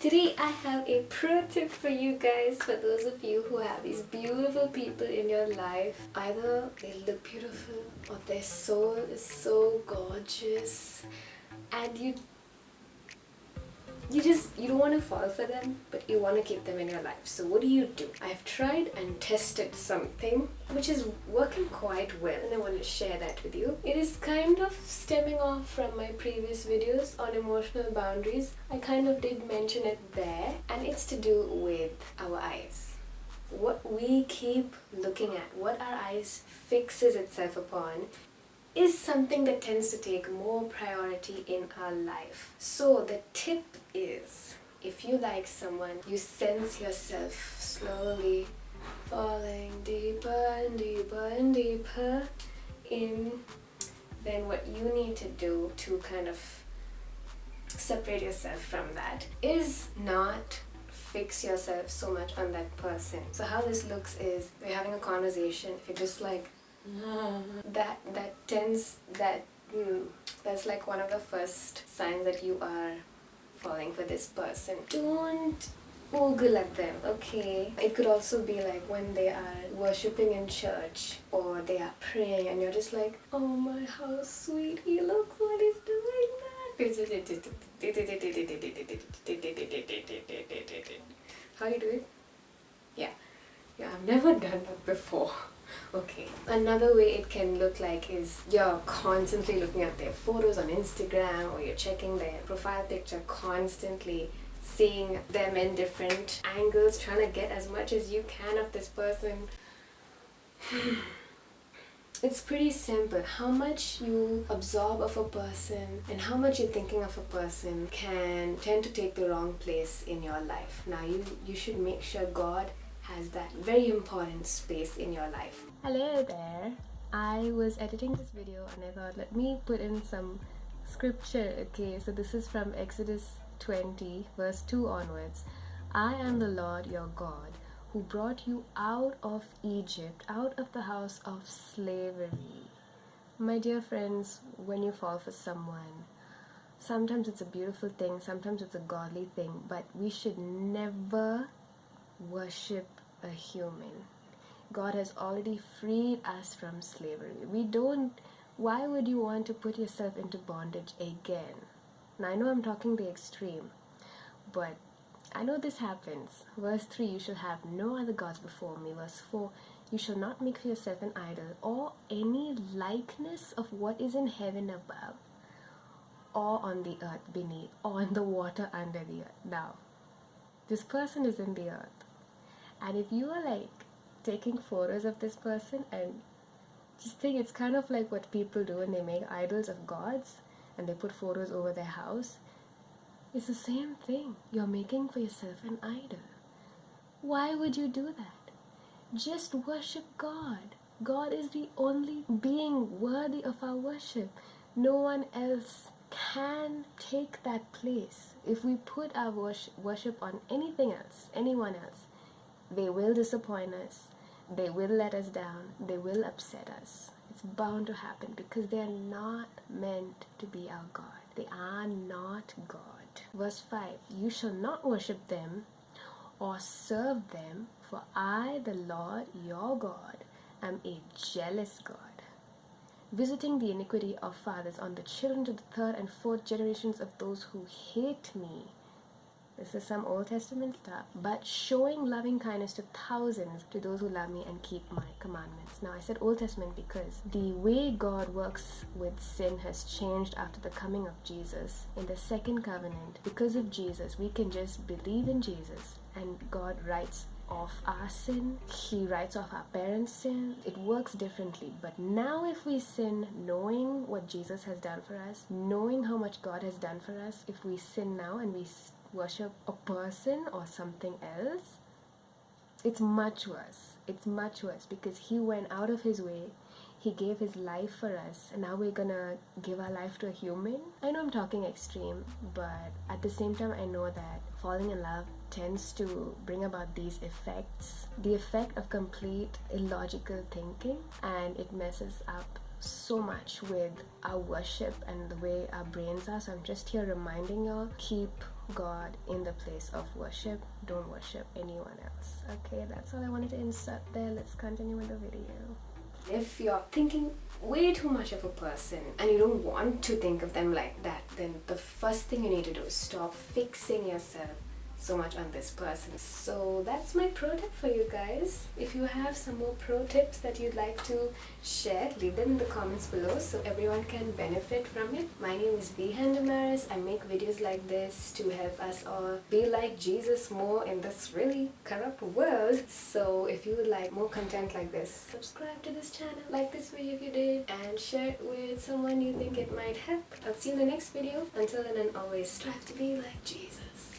Today I have a pro tip for you guys, for those of you who have these beautiful people in your life. Either they look beautiful or their soul is so gorgeous and you don't want to fall for them, but you want to keep them in your life. So what do? I've tried and tested something which is working quite well, and I want to share that with you. It is kind of stemming off from my previous videos on emotional boundaries. I kind of did mention it there, and it's to do with our eyes. What we keep looking at, what our eyes fixes itself upon, is something that tends to take more priority in our life. So the tip is, if you like someone, you sense yourself slowly falling deeper and deeper and deeper in, then what you need to do to kind of separate yourself from that is not fix yourself so much on that person. So how this looks is, we're having a conversation, if you're just like that's like one of the first signs that you are falling for this person. Don't ogle at them, okay? It could also be like when they are worshipping in church or they are praying and you're just like, oh my, how sweet he looks when he's doing that. How do you do it? Yeah, I've never done that before. Okay, another way it can look like is you're constantly looking at their photos on Instagram, or you're checking their profile picture constantly, seeing them in different angles, trying to get as much as you can of this person. It's pretty simple. How much you absorb of a person and how much you're thinking of a person can tend to take the wrong place in your life. Now you should make sure God has that very important space in your life. Hello there. I was editing this video and I thought, let me put in some scripture. Okay, so this is from Exodus 20 verse 2 onwards. I am the Lord your God, who brought you out of Egypt, out of the house of slavery. My dear friends, when you fall for someone, sometimes it's a beautiful thing, sometimes it's a godly thing, but we should never worship a human. God has already freed us from slavery. Why would you want to put yourself into bondage again? Now I know I'm talking the extreme, but I know this happens. Verse 3, you shall have no other gods before me. Verse 4, you shall not make for yourself an idol or any likeness of what is in heaven above, or on the earth beneath, or in the water under the earth. Now, this person is in the earth. And if you are like taking photos of this person, and just think, it's kind of like what people do when they make idols of gods and they put photos over their house. It's the same thing. You're making for yourself an idol. Why would you do that? Just worship God. God is the only being worthy of our worship. No one else can take that place. If we put our worship on anything else, anyone else, they will disappoint us, they will let us down, they will upset us. It's bound to happen because they are not meant to be our God. They are not God. Verse 5, you shall not worship them or serve them, for I, the Lord your God, am a jealous God, visiting the iniquity of fathers on the children to the third and fourth generations of those who hate me. This is some Old Testament stuff, but showing loving kindness to thousands, to those who love me and keep my commandments. Now I said Old Testament because the way God works with sin has changed after the coming of Jesus. In the second covenant, because of Jesus, we can just believe in Jesus and God writes off our sin. He writes off our parents' sin. It works differently. But now if we sin knowing what Jesus has done for us, knowing how much God has done for us, if we sin now and we worship a person or something else, it's much worse. It's much worse because he went out of his way. He gave his life for us, and now we're gonna give our life to a human. I know I'm talking extreme, but at the same time I know that falling in love tends to bring about these effects. The effect of complete illogical thinking, and it messes up so much with our worship and the way our brains are. So I'm just here reminding y'all, keep God in the place of worship. Don't worship anyone else. Okay, that's all I wanted to insert there. Let's continue with the video. If you're thinking way too much of a person and you don't want to think of them like that, then the first thing you need to do is stop fixing yourself so much on this person. So that's my pro tip for you guys. If you have some more pro tips that you'd like to share, leave them in the comments below so everyone can benefit from it. My name is Vihan Damaris. I make videos like this to help us all be like Jesus more in this really corrupt world. So if you would like more content like this, subscribe to this channel, like this video if you did, and share it with someone you think it might help. I'll see you in the next video. Until then, and always strive to be like Jesus.